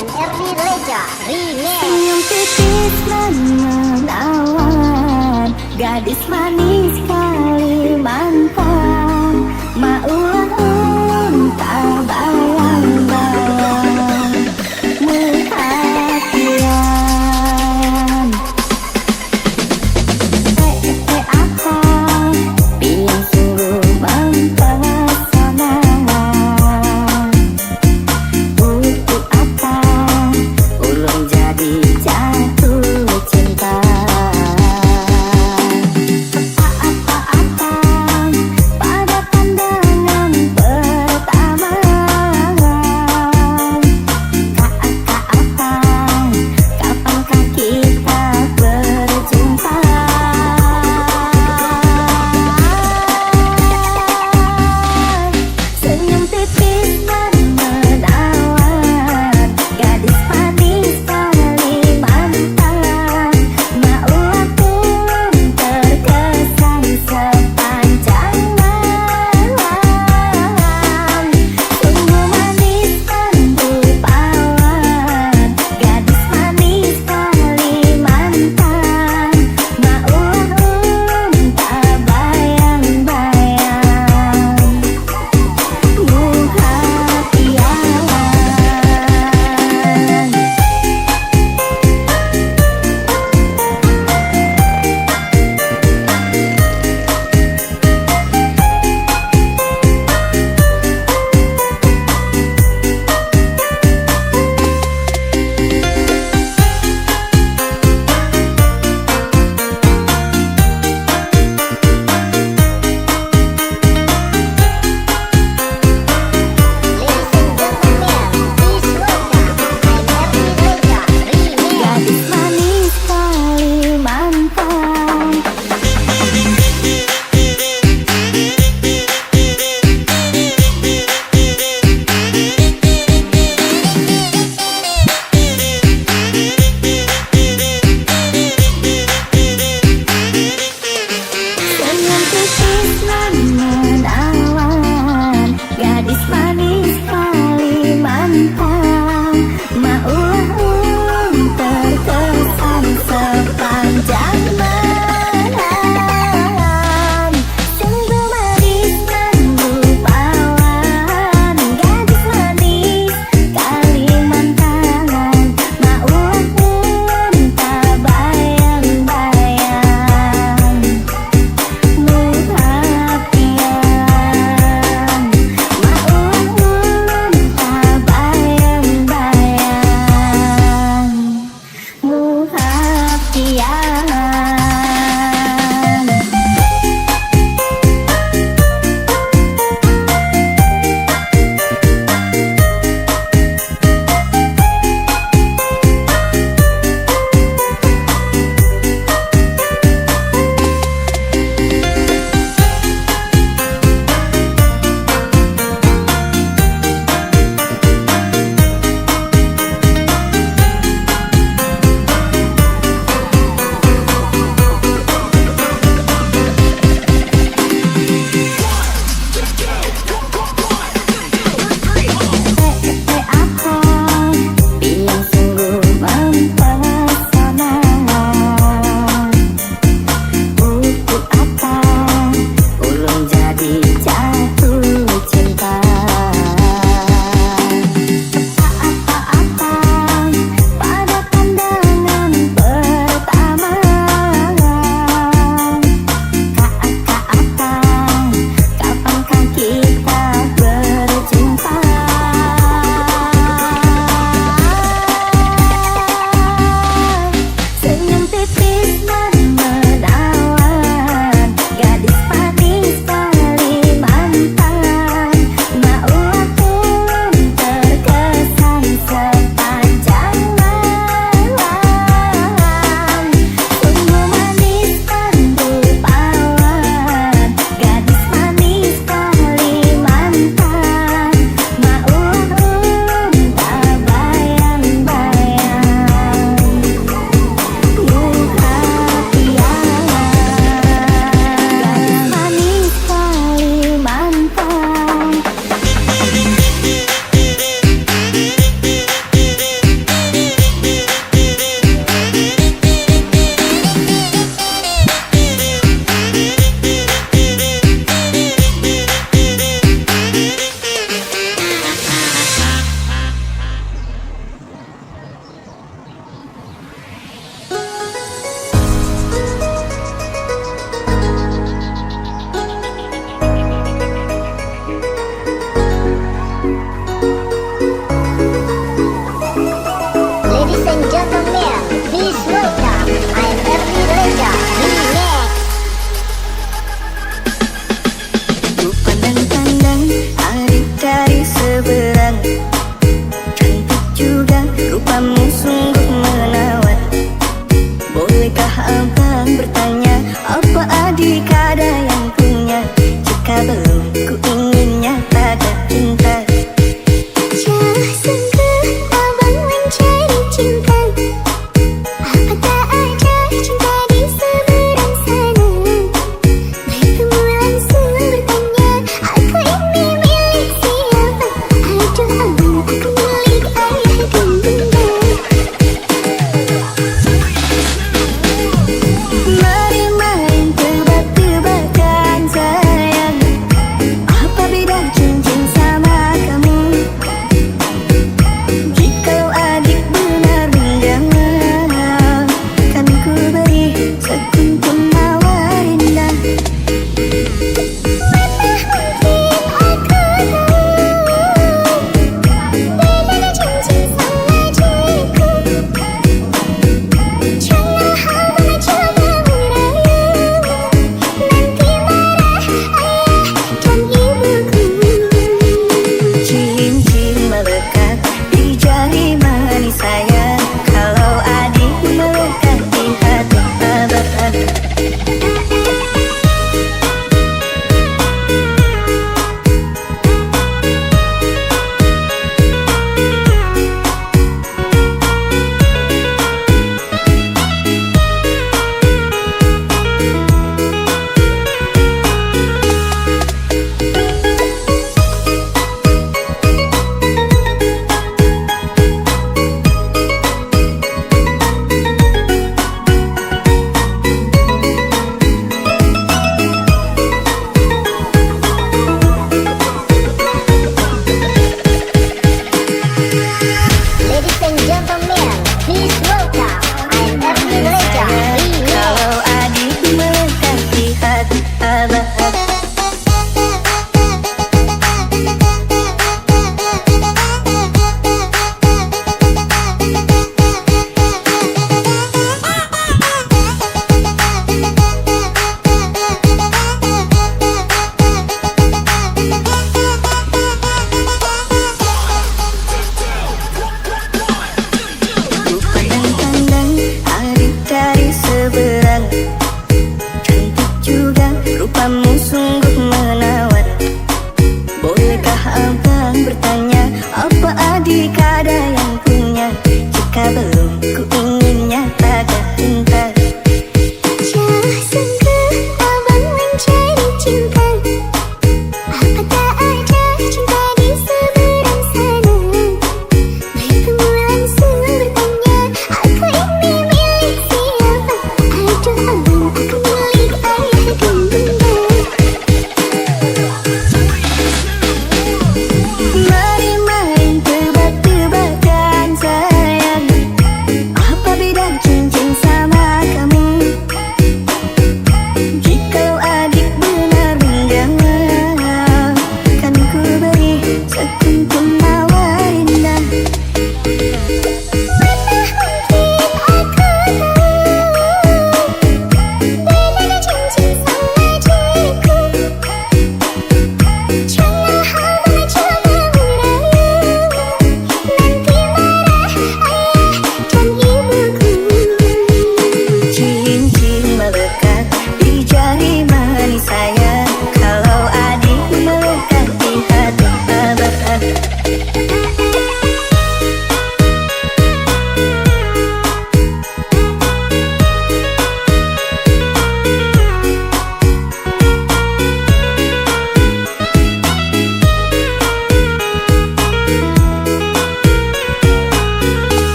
and Erdi Leja Remix. Senyum tipis menawan, gadis manis Kalimantan, maulah entah bayang-bayang perhatian. Apa yang sungguh mempesona, untuk apa ulun jadi jatuh cinta. Apa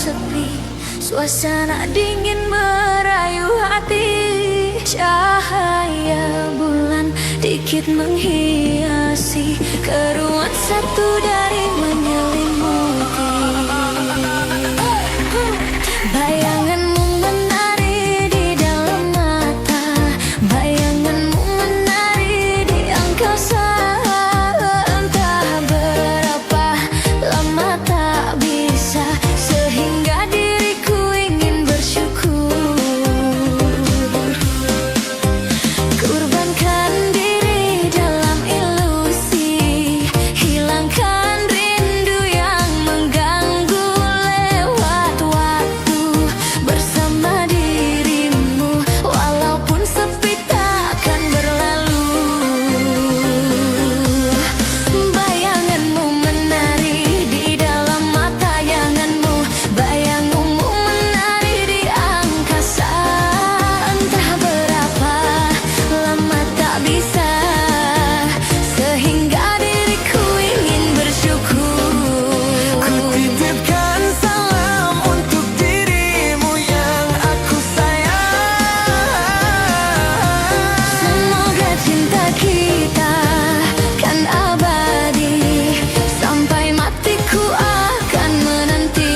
sepi, suasana dingin merayu hati. Cahaya bulan dikit menghiasi keruan satu dari menyelimuti. Bayanganmu menari di dalam mata, bayanganmu menari di angkasa. Entah berapa lama tak bisa, sehingga diriku ingin bersyukur. Kurbankan diri dalam ilusi, hilangkan rindu yang mengganggu. Lewat waktu bersama dirimu, walaupun sepi takkan berlalu. Bayanganmu menari di dalam mata bayanganmu, bayanganmu menari di angkasa. Entah berapa lama tak bisa, sehingga diriku ingin bersyukur. Ku titipkan salam untuk dirimu yang aku sayang. Semoga cinta kita kan abadi, sampai matiku akan menanti.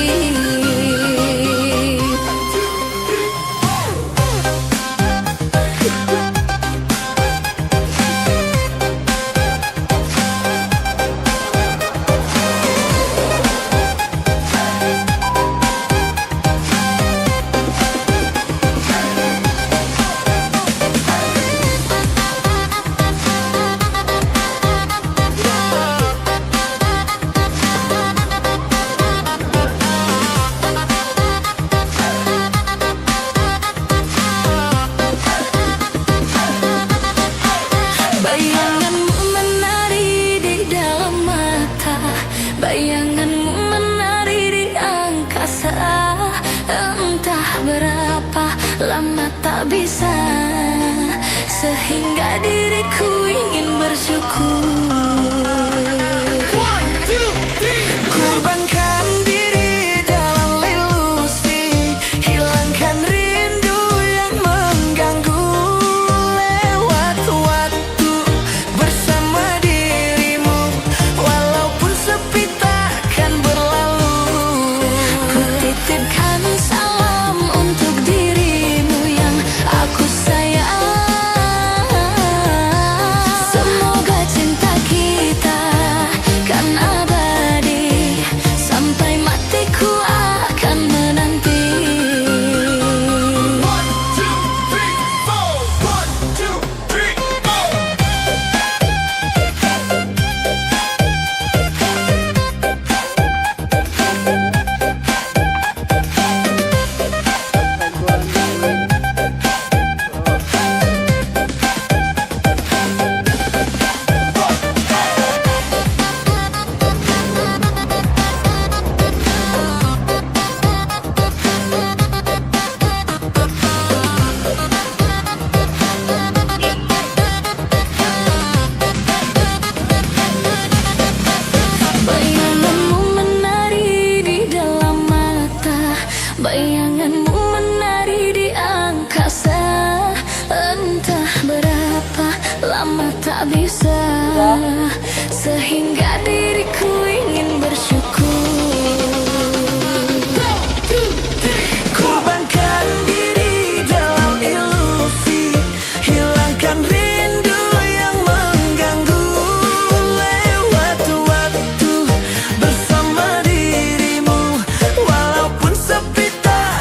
Bayanganmu menari di dalam mata, bayanganmu menari di angkasa. Entah berapa lama tak bisa, sehingga diriku ingin bersyukur. Kurbankan diri dalam ilusi, hilangkan rindu yang mengganggu. Lewat waktu bersama dirimu, walaupun sepi takkan berlalu. Ku titipkan salam untuk dirimu yang aku sayang. Semoga cinta kita kan abadi, sampai matiku akan menanti. One, two, three, four. One, two, three, four. Bayanganmu menari di dalam mata, bayanganmu menari di angkasa. Entah berapa lama tak bisa, sehingga diriku ingin bersyukur. Kurbankan diri dalam ilusi, hilangkan rindu yang mengganggu. Lewat waktu bersama dirimu, walaupun sepi tak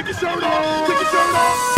Take your shirt off. Take your shirt off.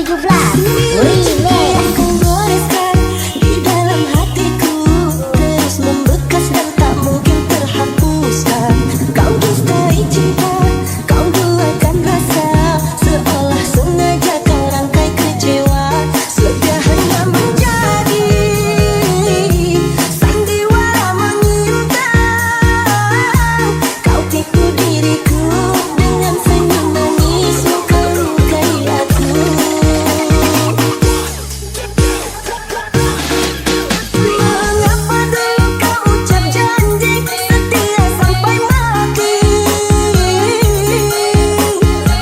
2017 Remix. Kau goreskan di dalam hatiku, terus membekas dan tak mungkin terhapuskan. Kau dustai cinta, kau duakan rasa, seolah sengaja kau rangkai kecewa. Sudah hanya menjadi sandiwara menyimpang. Kau tipu diriku dengan senyum manismu, kau lukai aku. Mengapa dulu kau ucap janji setia sampai mati?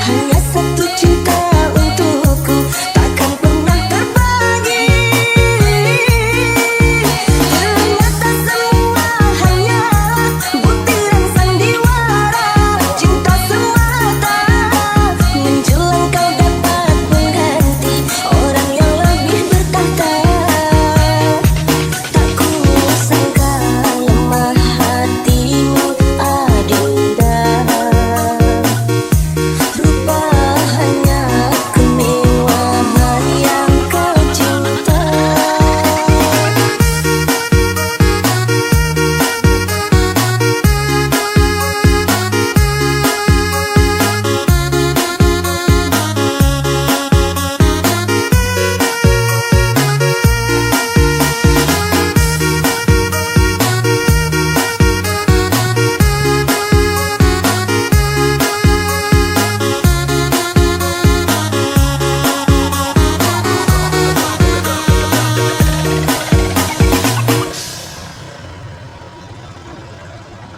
Hanya satu cinta untukku, takkan pernah terbagi. Ternyata semua hanyalah butiran sandiwara, cinta semata. Menjulang kau dapat mengganti orang yang lebih bertahta. Tak kusangka lemah hatimu, Adinda. Rupa hanya kemewahan yang kau cinta.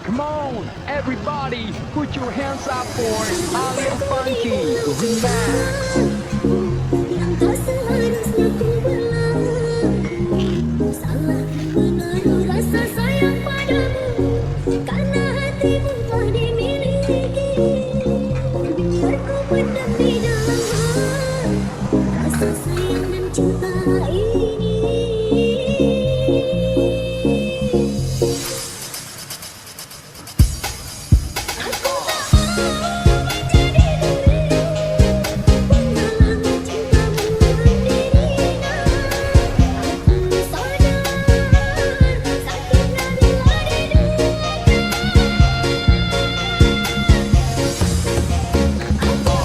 Come on, everybody, put your hands up for Alien Funky Remix. Yang tak seharusnya ku berlalu, salah menaruh rasa sayang padamu, karena hatimu telah dimiliki. Biar ku pendam di dalam rasa sayang dan cinta ini. Aku tak mau menjadi penghalang cintamu sendirinya. Aku sadar sakitnya bila diduakan. Aku tak mau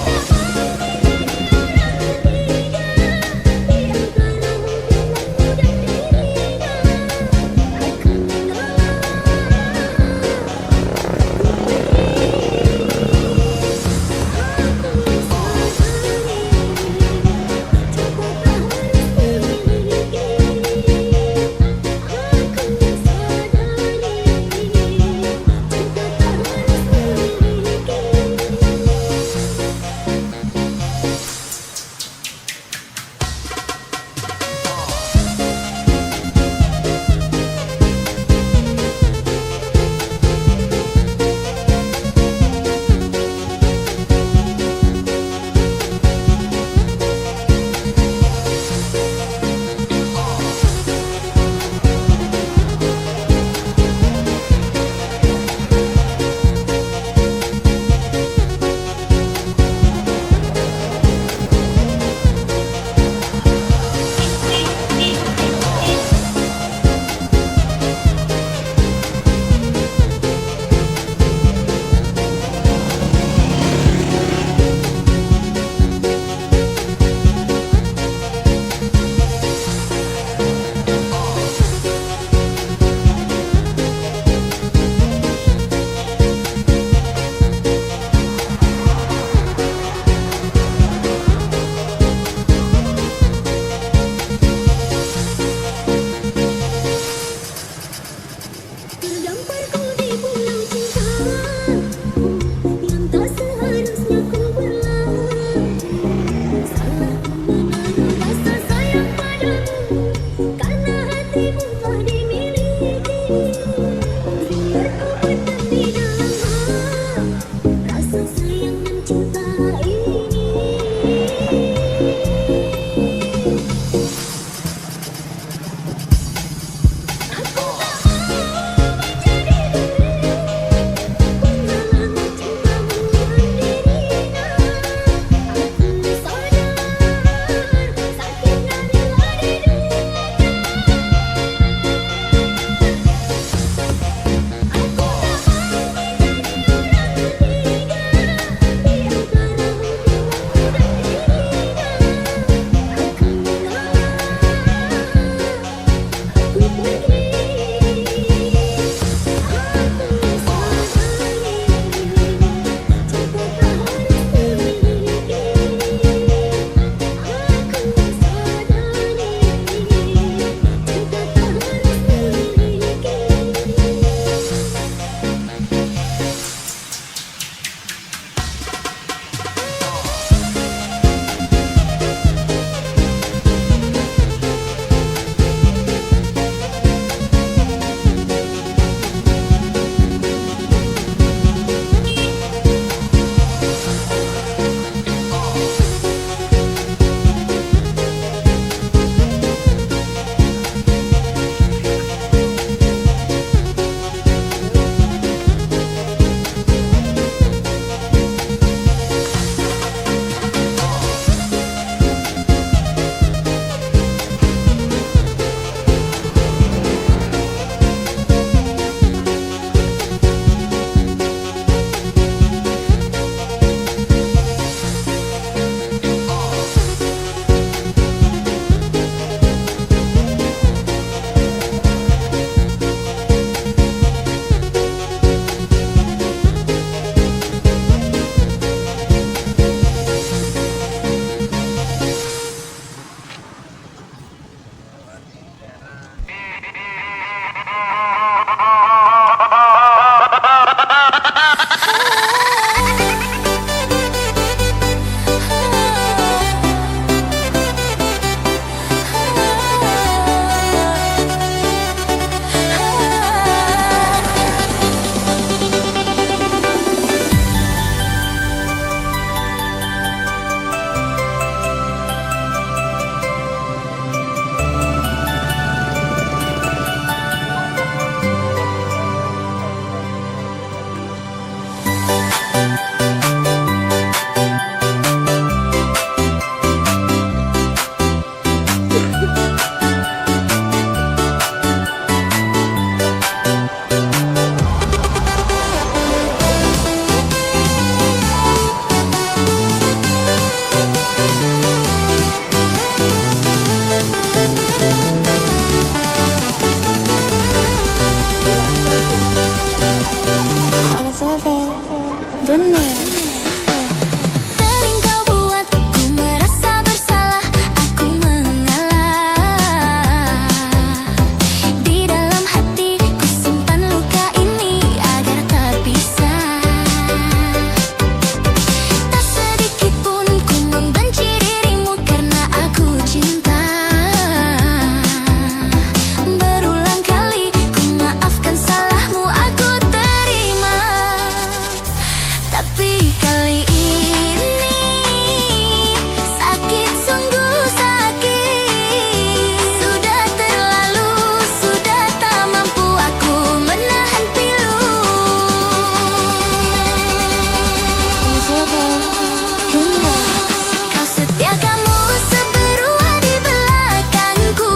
Ya kamu seberua di belakangku,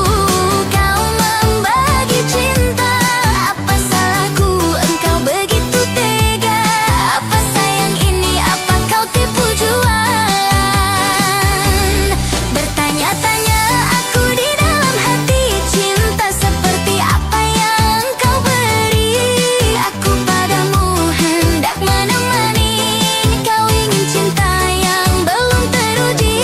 kau membagi cinta. Apa salahku engkau begitu tega? Apa sayang ini, apa kau tipu jualan? Bertanya-tanya aku di dalam hati, cinta seperti apa yang kau beri? Aku padamu hendak menemani, kau ingin cinta yang belum teruji.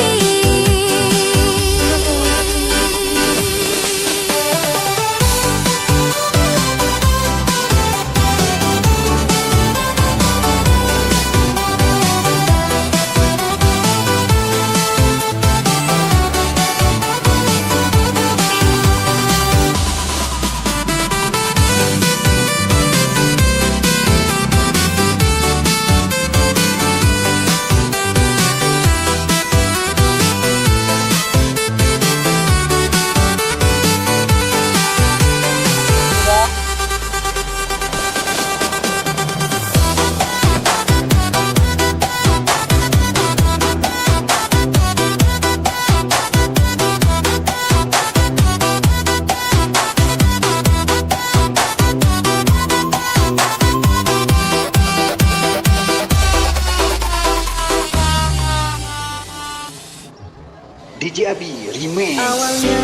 DJ Abi Remix. Awalnya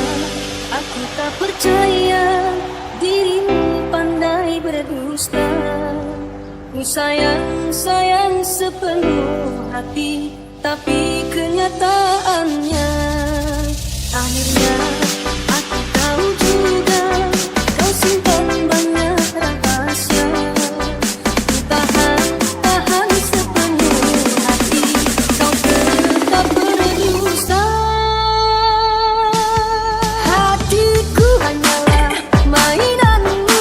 aku tak percaya dirimu pandai berdusta. Ku sayang sepenuh hati, tapi kenyataannya akhirnya aku tahu juga kau simpan banyak rahasia. Ku tahan sepenuh hati, kau tetap berdusta. Hatiku hanyalah mainanmu,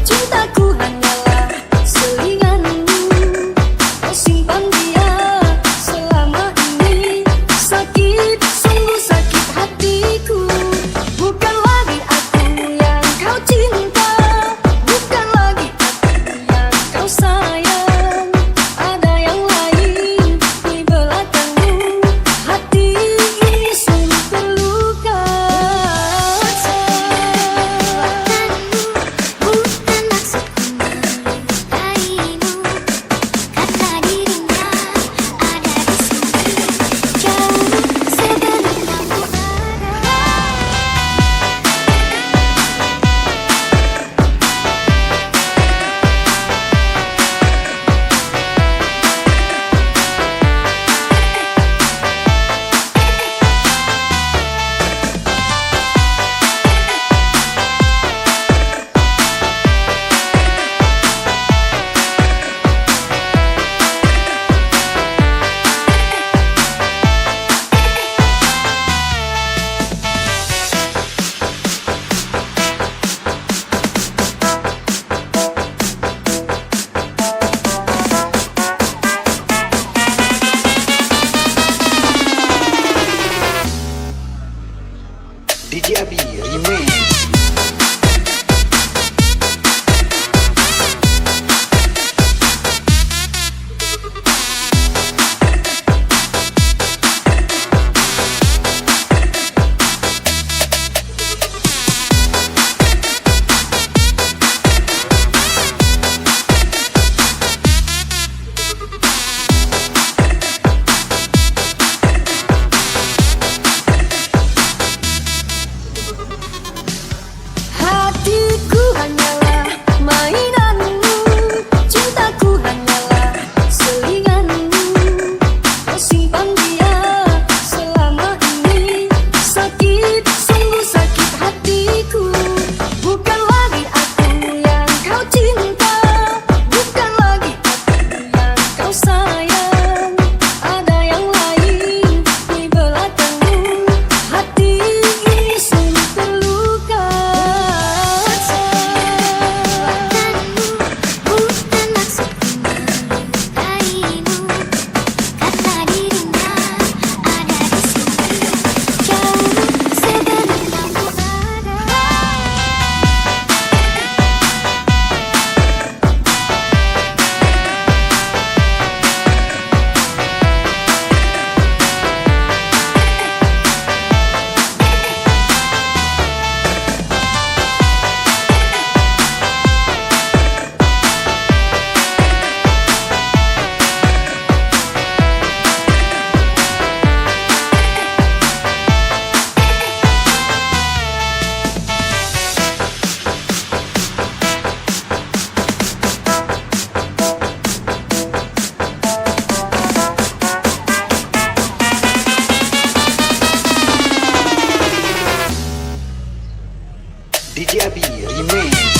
cintaku hanyalah selinganmu. Kau simpan dia selama ini, sakit, sungguh sakit hatiku. DJ Abi Remix.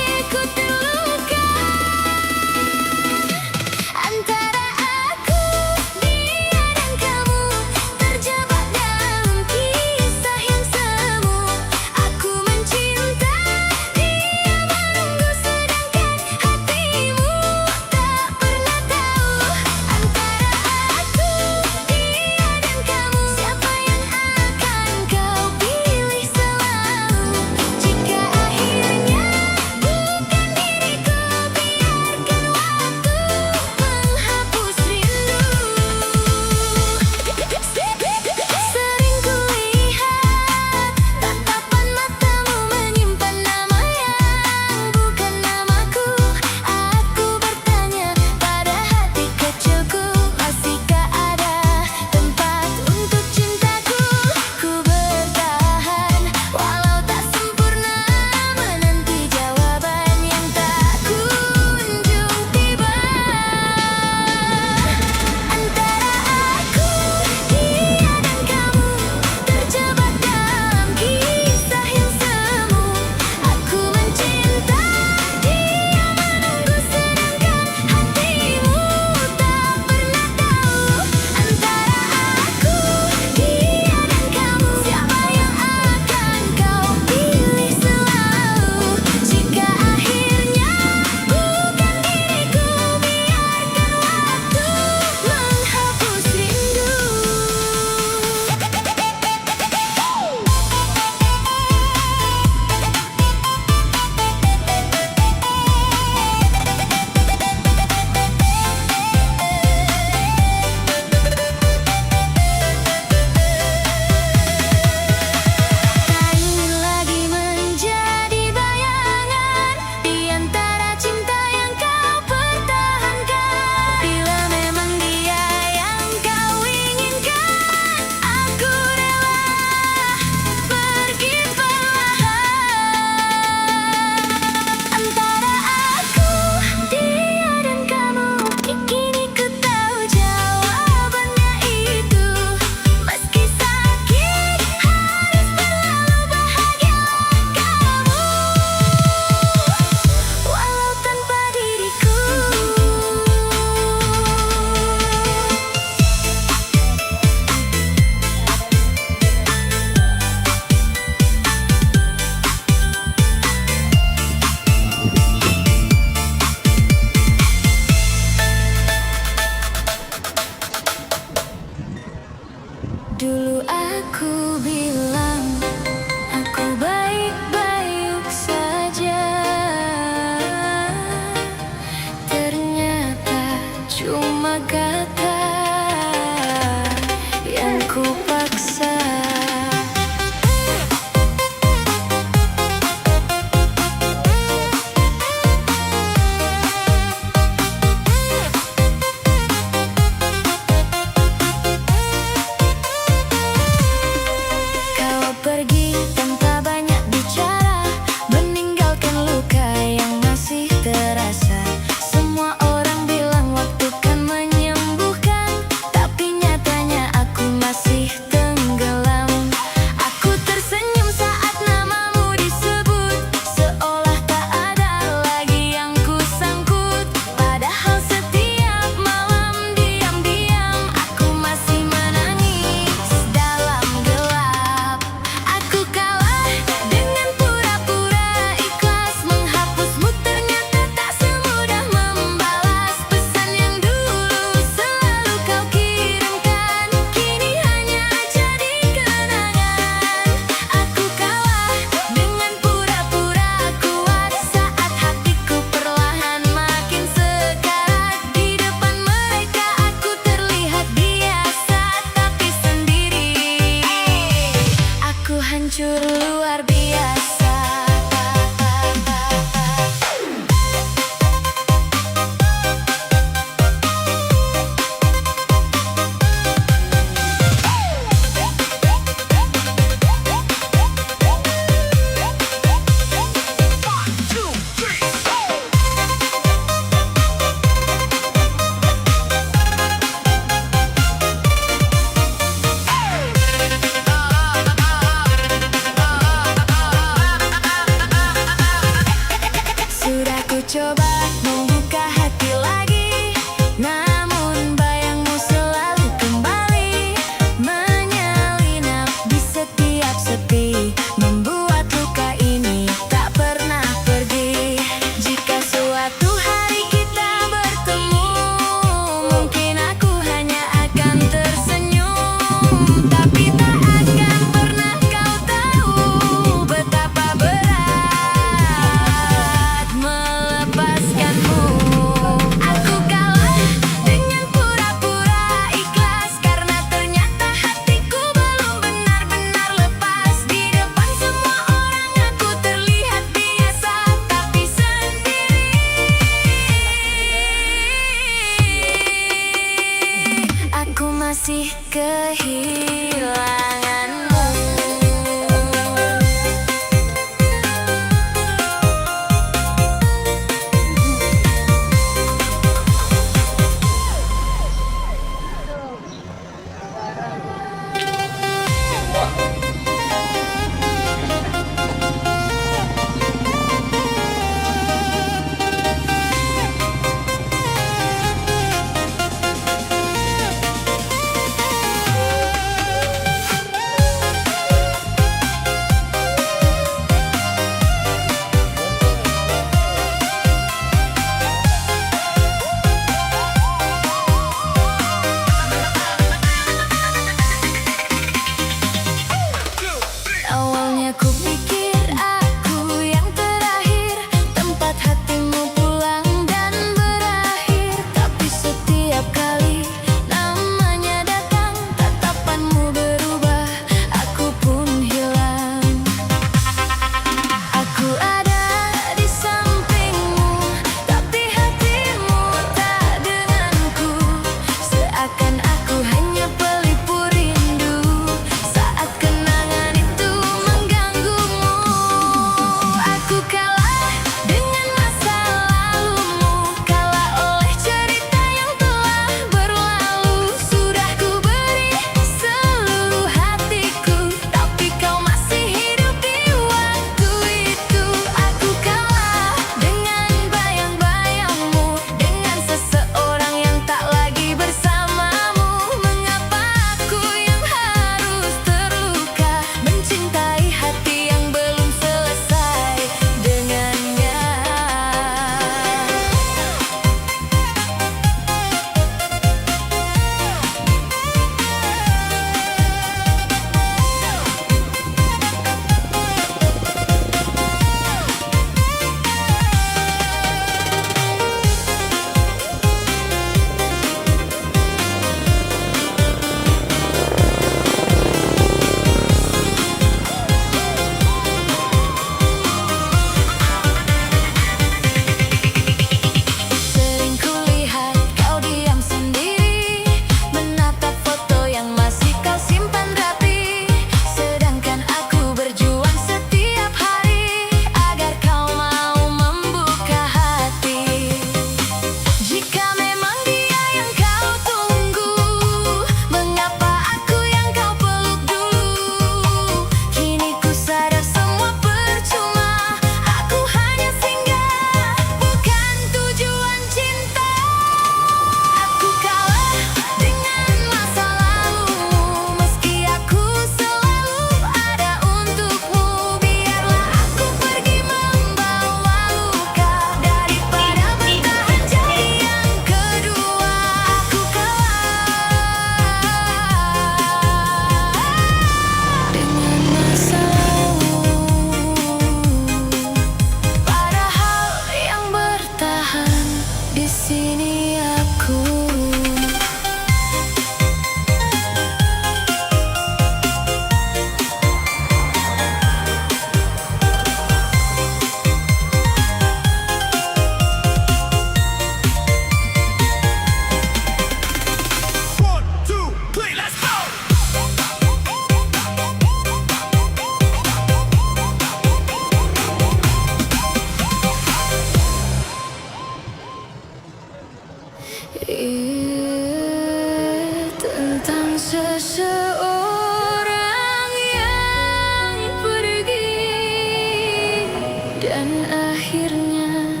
dan akhirnya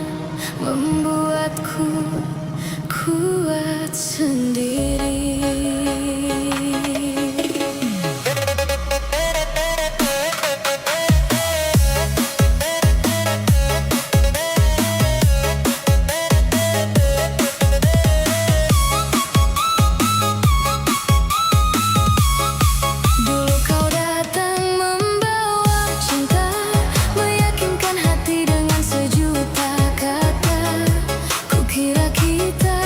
membuatku kuat sendiri. Dulu kau datang membawa cinta, meyakinkan hati dengan sejuta kata. Kukira kita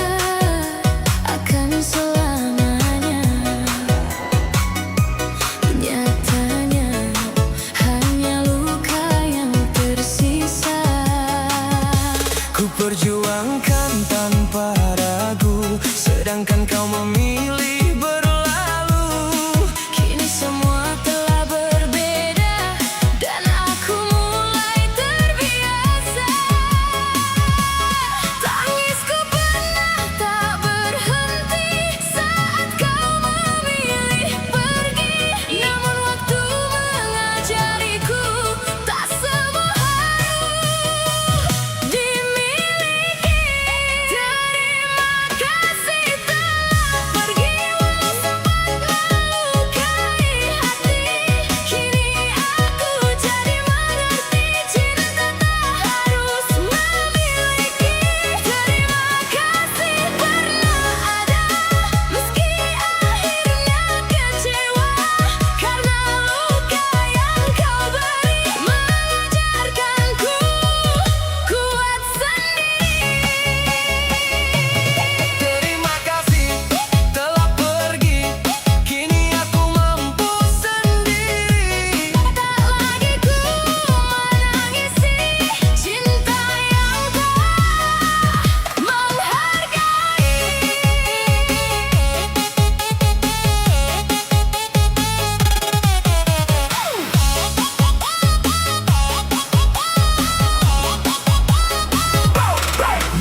akan selamanya, nyatanya hanya luka yang tersisa. Ku perjuangkan tanpa ragu, sedangkan kau memilih berlalu. Kini semua telah berbeda dan aku mulai terbiasa. Tangisku pernah tak berhenti saat kau memilih pergi. Namun waktu mengajariku tak semua harus dimiliki. Terima kasih telah pergi walau sempat melukai hati. Kini aku jadi mengerti cinta tak harus memiliki. Terima kasih pernah ada meski akhirnya kecewa, karena luka yang kau beri mengajarkanku kuat sendiri. Terima kasih telah pergi, kini aku mampu sendiri. Tak lagi ku menangisi cinta yang tak menghargai.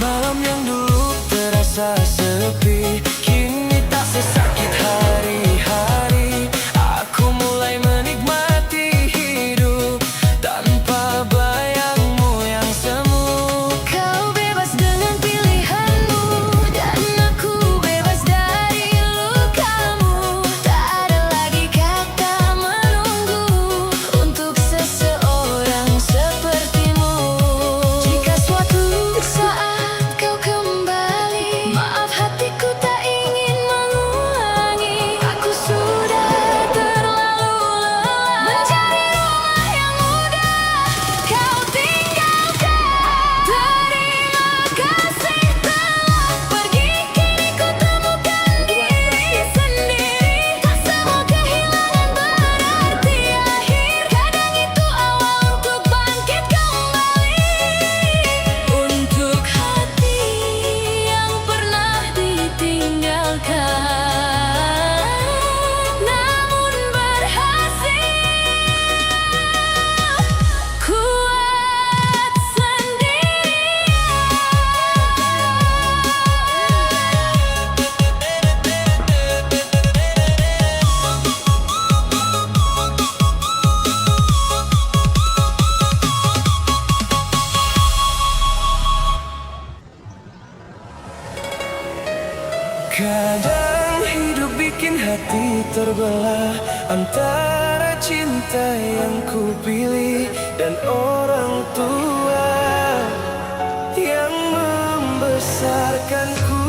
Malam yang dulu terasa sepi, kini tak sesakit hari-hari. Aku mulai menikmati hidup tanpa bayangmu yang semu. Kau bebas dengan pilihanmu dan aku bebas dari lukamu. Tak ada lagi kata menunggu untuk seseorang sepertimu. Jika suatu saat kau kembali, maaf hatiku tak ingin mengulangi. Aku sudah terlalu lelah mencari rumah yang mudah kau tinggalkan. Terima kasih telah pergi, kini ku temukan diri sendiri. Tak semua kehilangan berarti akhir, kadang itu awal untuk bangkit kembali. Untuk hati yang pernah ditinggalkan namun berhasil kuat sendiri. Kadang hidup bikin hati terbelah antara cinta yang ku pilih dan orang tua yang membesarkanku.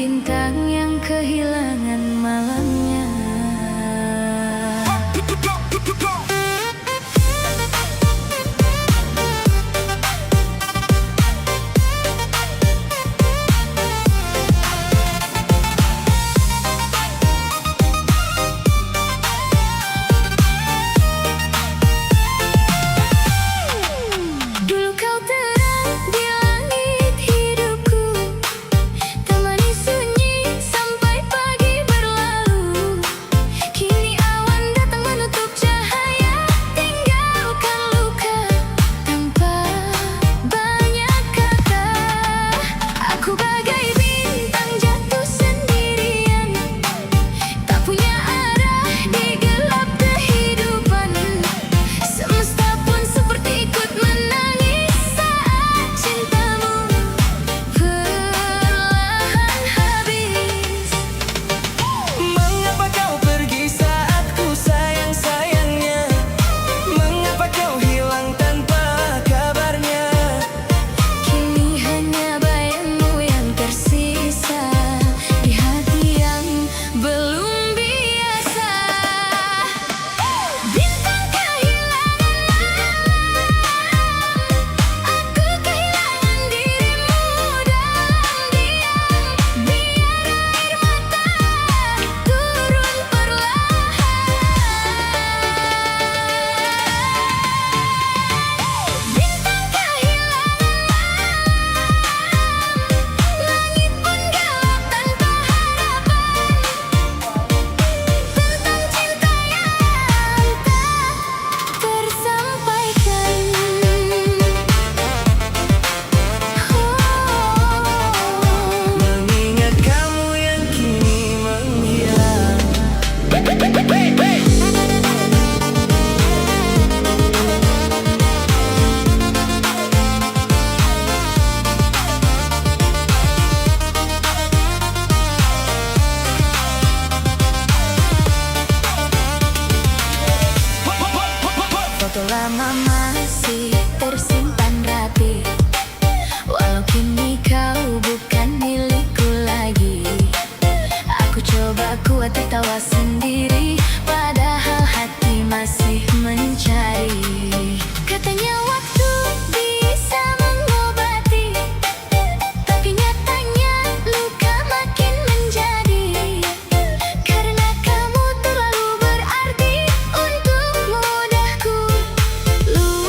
bintang yang kehilangan malamnya. Dulu kau terang di langit hidupku, temani sunyi sampai pagi berlalu. Kini awan datang menutup cahaya, tinggalkan luka tanpa banyak kata. Aku bagai bintang jatuh sendirian, tak punya arah di gelap kehidupan. Semesta pun seperti ikut menangis saat cintamu perlahan habis. Mengapa kau pergi saat ku sayang-sayangnya? Mengapa kau hilang tanpa kabarnya? Kini hanya bayangmu yang tersisa di hati yang belum biasa. Bintang kehilangan malam, aku kehilangan dirimu dalam diam. Biar air mata turun perlahan. Bintang kehilangan langit pun gelap tanpa harapan. Tentang cinta yang tak tersampaikan. Mengingat kamu yang kini menghilang. Foto lama masih tersimpan rapi, walau kini kau bukan milikku lagi. Aku coba kuat tertawa sendiri, padahal hati masih mencari. Katanya waktu bisa mengobati, tapi nyatanya luka makin menjadi. Karena kamu terlalu berarti untuk mudahku lupa.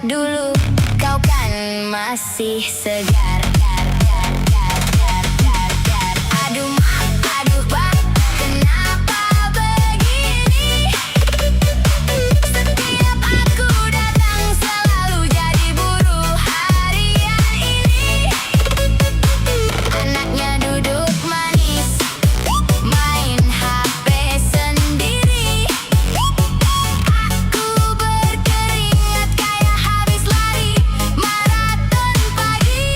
dulu, kau kan masih segar. Aduh mak, aduh bang, kenapa begini? Setiap aku datang selalu jadi buruh harian ini. Anaknya duduk manis, main HP sendiri. Aku berkeringat kayak habis lari maraton pagi.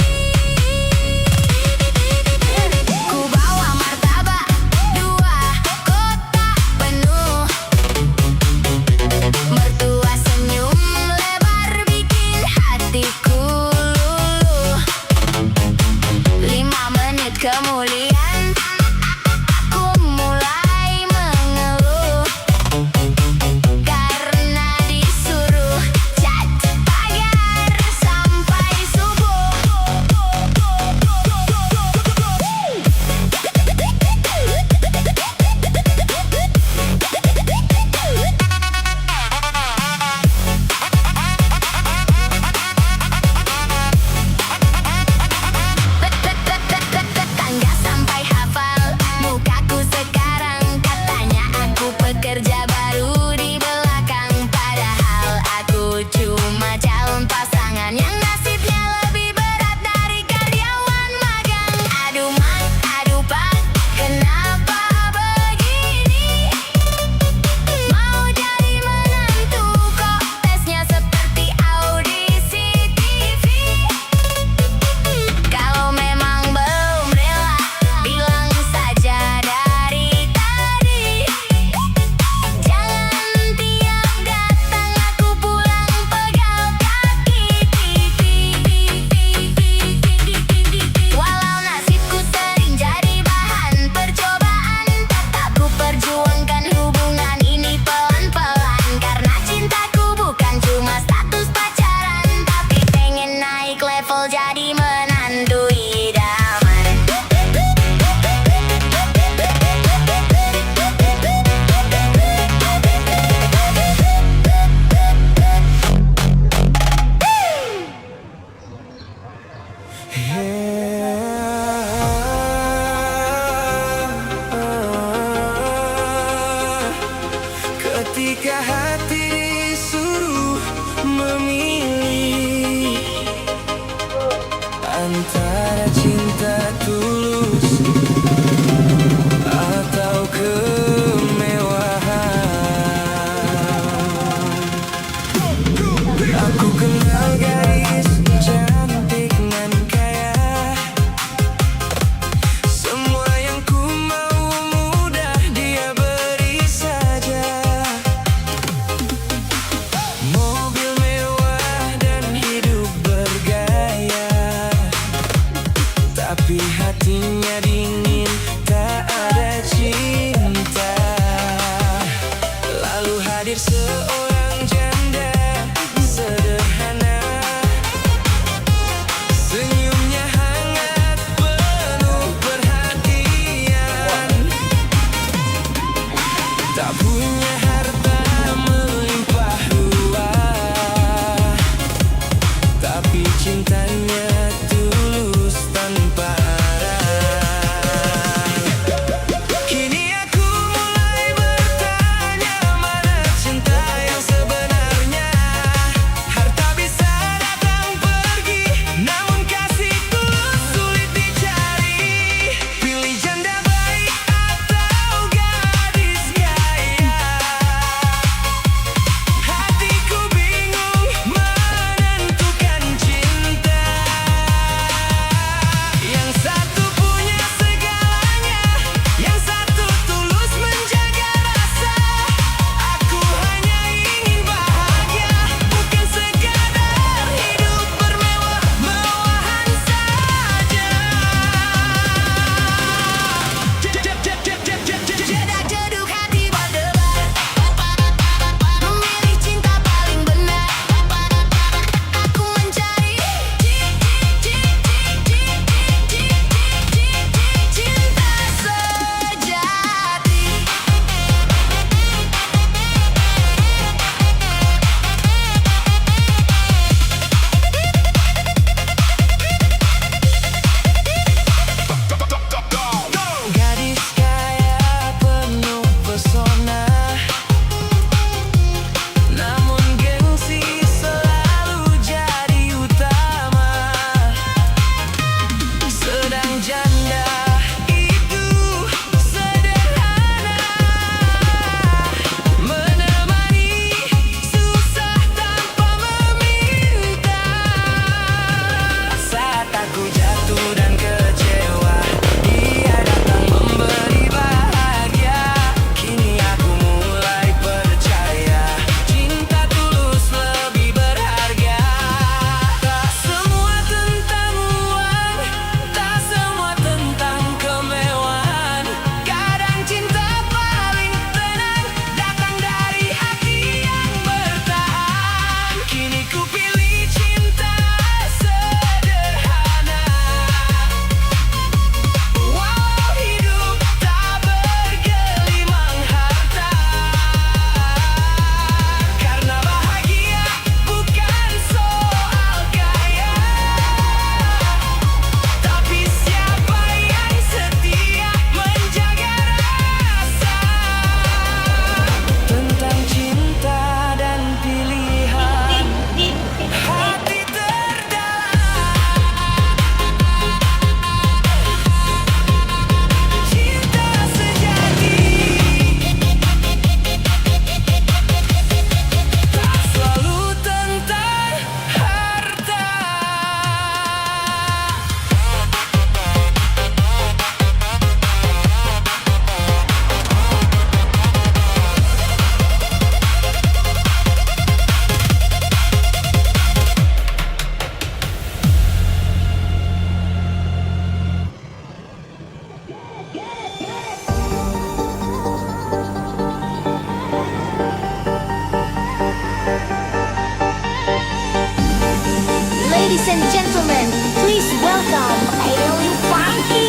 Ladies and gentlemen, please welcome Alien Funky.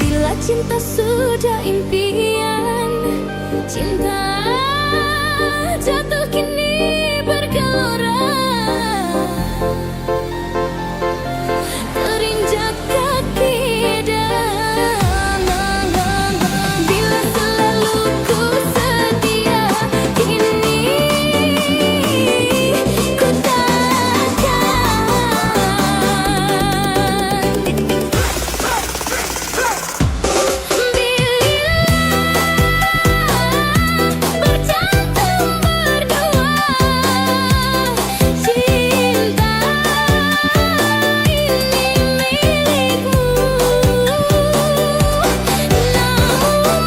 Bila cinta sudah impian, cinta jatuh kini bergelora, terinjak kaki dan bila selalu ku setia, kini ku takkan. Bercantum berdua, cinta ini milikmu. Namun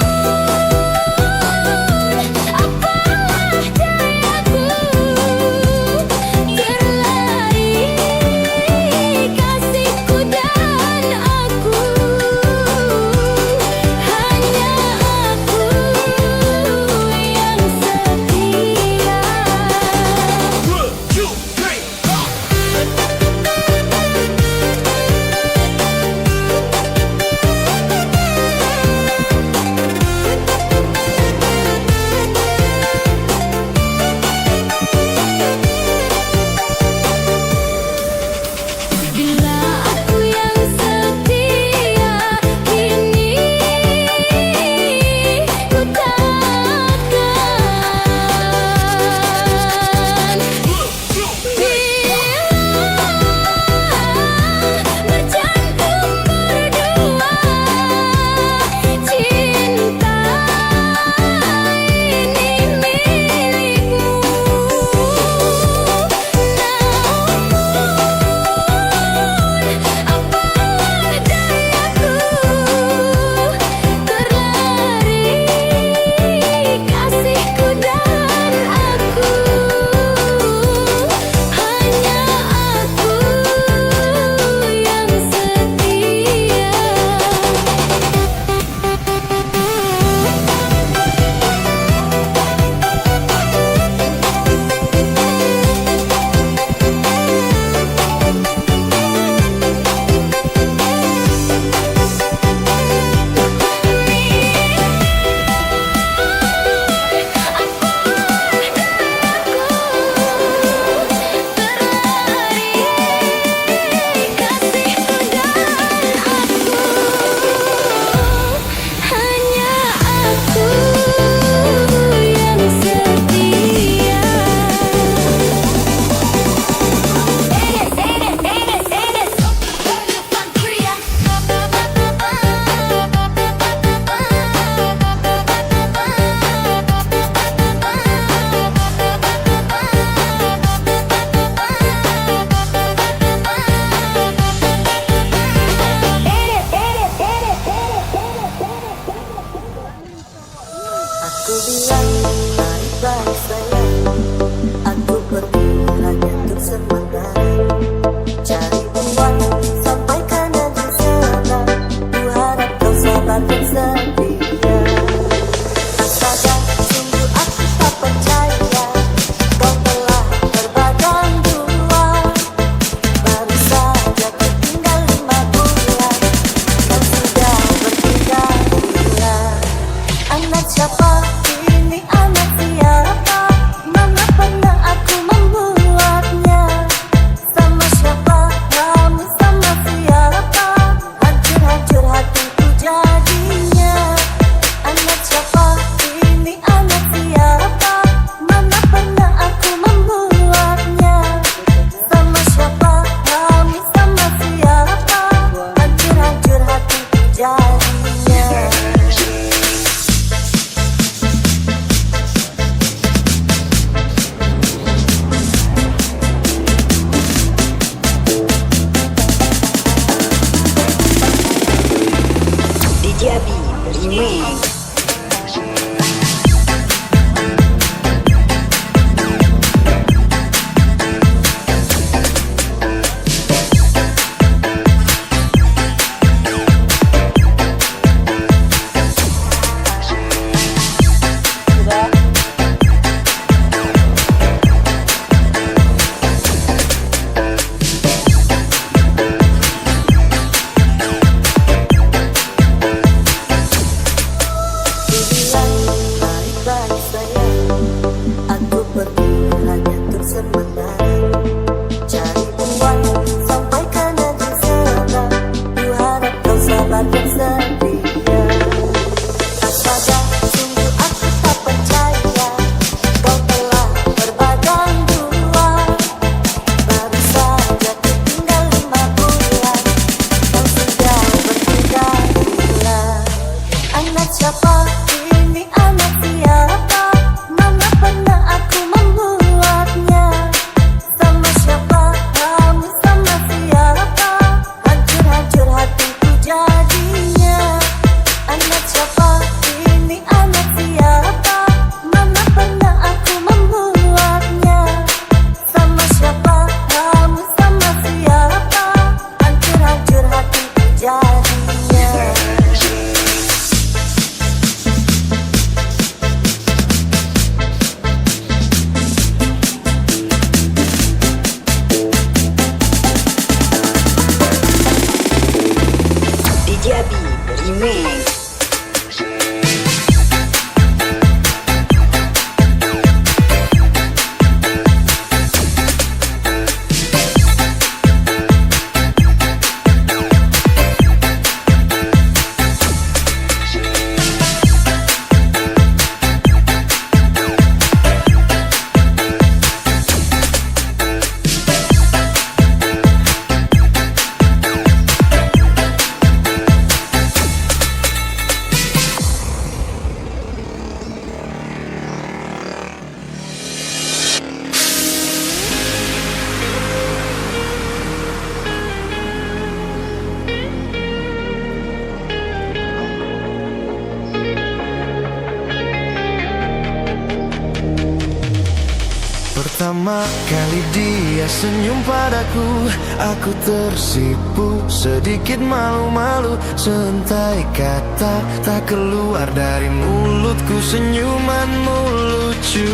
apalah dayaku, terlari kasihku dan aku. Hanya aku yang setia. 1, 2, 3, go! Bila aku yang setia, kini ku takkan. Bila bercantum berdua, cinta ini milikmu. Apalah dayaku, terlari kasihku dan aku. Hanya aku yang setia. Hanya aku yang setia. Aku bilang baik-baik sayang, aku pergi hanya untuk sementara, cari uang sampai kanan di sana. Ku harap kau sabar dan setia. Astaga, sungguh aku tak percaya kau telah terbadang dua. Baru saja ku tinggal 5 bulan, kau sudah berpindah gila. Anak siapa ini, anak siapa? Mana pernah aku membuatnya? Sama siapa kamu, sama siapa? Hancur-hancur hatiku jadinya. Anak siapa ini, anak siapa? Mana pernah aku membuatnya? Sama siapa kamu, sama siapa? Hancur-hancur hatiku jadinya. DJ Abi Remix. baik sayang. Aku pergi hanya untuk sementara, cari uang sampai kena di sana. Ku harap kau sabar dan setia. Astaga, sungguh aku tak percaya kau telah berbadan dua. Baru saja tinggal 5 bulan, kau sudah berpindah gila. Anak siapa ini, anak siapa? Mana pernah aku membuatnya? Sama siapa kamu, sama siapa? Hancur-hancur hatiku jadinya. Anak siapa ini, anak siapa? Mana pernah aku membuatnya? Sama siapa kamu, sama siapa? Hancur-hancur hatiku jadinya. DJ Abi Remix. Pertama kali dia senyum padaku, aku tersipu, sedikit malu-malu. Sentai kata tak keluar dari mulutku, senyumanmu lucu.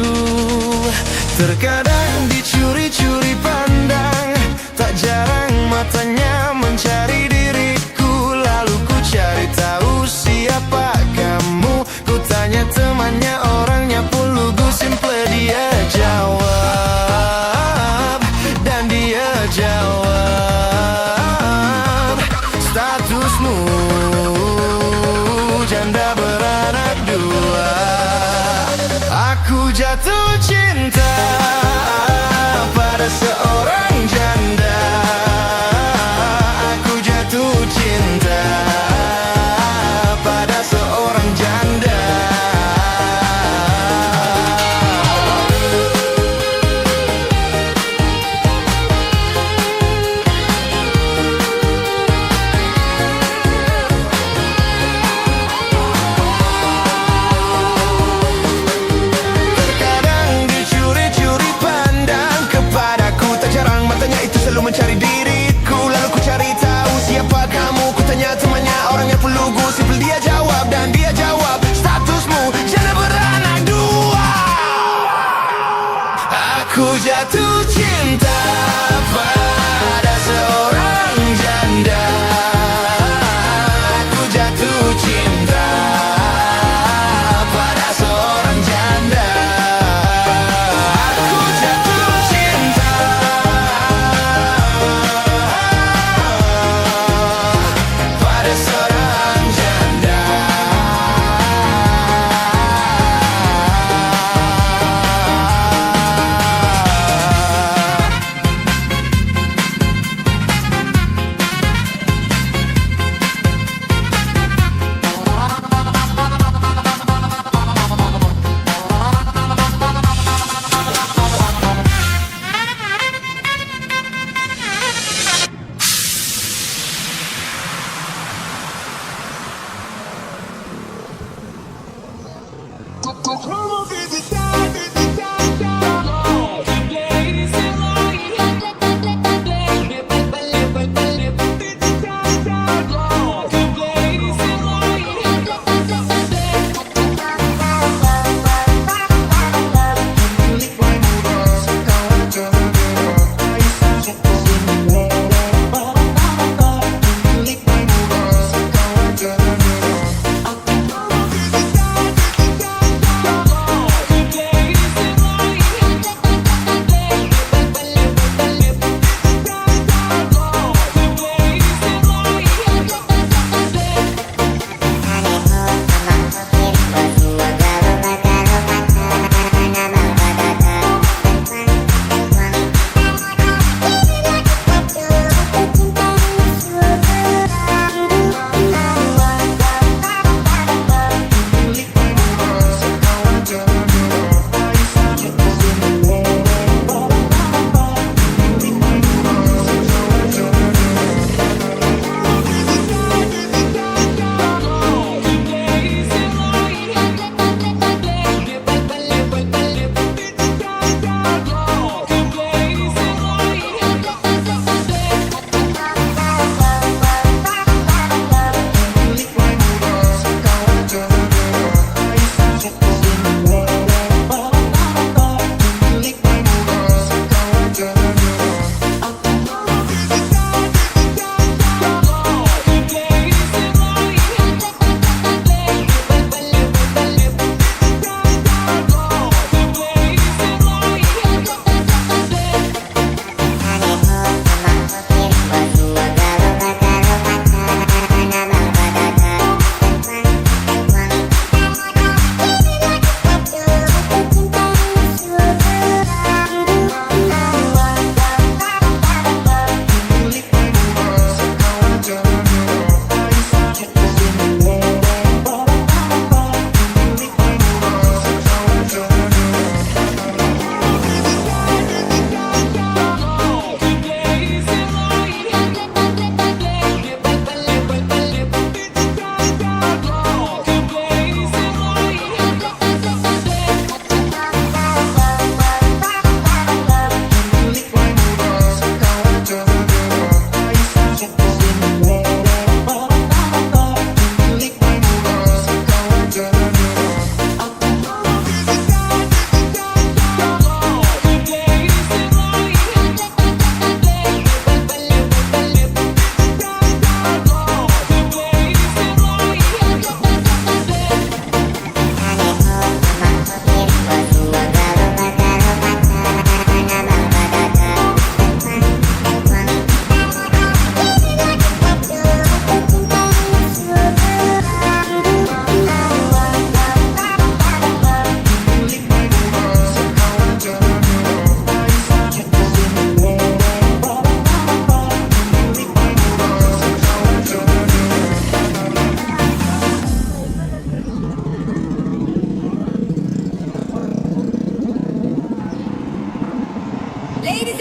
Terkadang dicuri-curi pandang, tak jarang matanya mencari diriku. Lalu ku cari tahu siapa kamu, ku tanya temannya, orangnya pun lugu. Simple dia jawab, dan dia jawab, statusmu janda beranak 2. Aku jatuh cinta pada seorang janda. Aku jatuh cinta pada seorang janda. Terkadang dicuri-curi pandang kepadaku, tak jarang matanya itu selalu mencari diriku. Lalu ku cari tahu siapa kamu, ku tanya temannya, orangnya pun lugu. Simple dia jawab, dan dia jawab, statusmu janda beranak 2. Aku jatuh cinta pada seorang janda. Aku jatuh cinta pada seorang janda. Aku jatuh cinta pada seorang janda.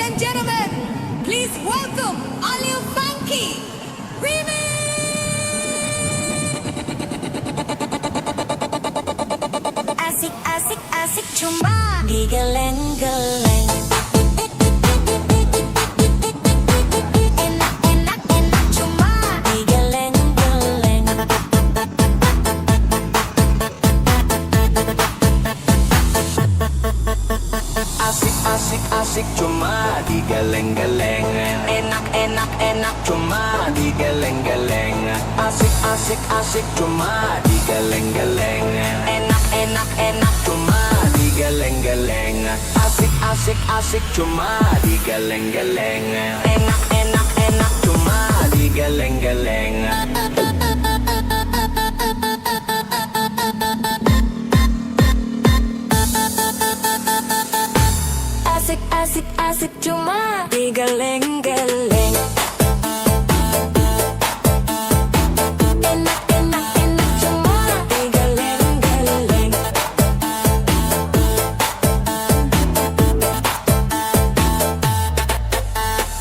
and gentlemen, please welcome Alio Funky Remix. Asik asik asik cuma digeleng-geleng. Enak enak enak cuma digeleng-geleng. Asik asik asik cuma digeleng-geleng. Enak enak enak cuma digeleng-geleng. Asik asik asik cuma digeleng-geleng. Enak enak enak cuma digeleng-geleng. Asik asik asik cuma digeleng-geleng. Enak enak enak cuma digeleng-geleng. Asik asik asik cuma digeleng-geleng. Enak enak enak cuma digeleng-geleng.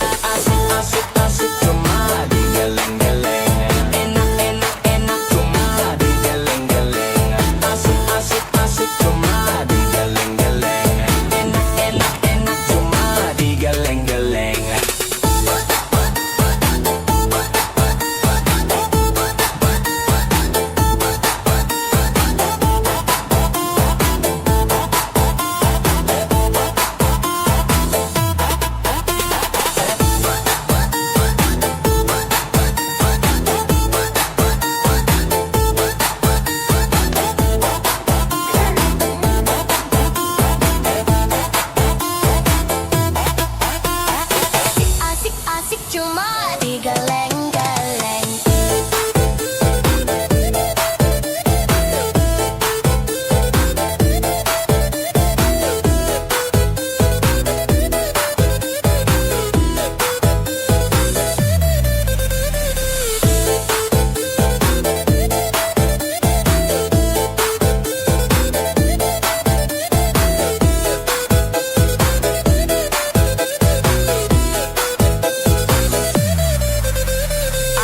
Asik asik asik cuma digeleng-geleng. Enak enak enak cuma digeleng-geleng. Asik asik asik cuma digeleng-geleng. Enak enak enak cuma digeleng-geleng. Asik asik cuma digeleng-geleng.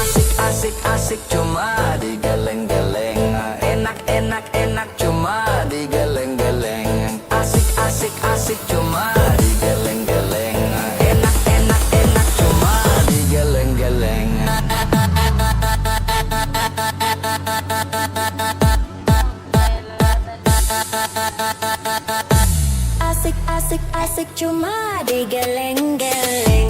Asik asik cuma digeleng-geleng. Enak enak enak cuma digeleng-geleng. Asik asik asik cuma digeleng-geleng. Enak enak enak cuma digeleng-geleng. Asik asik asik cuma digeleng-geleng.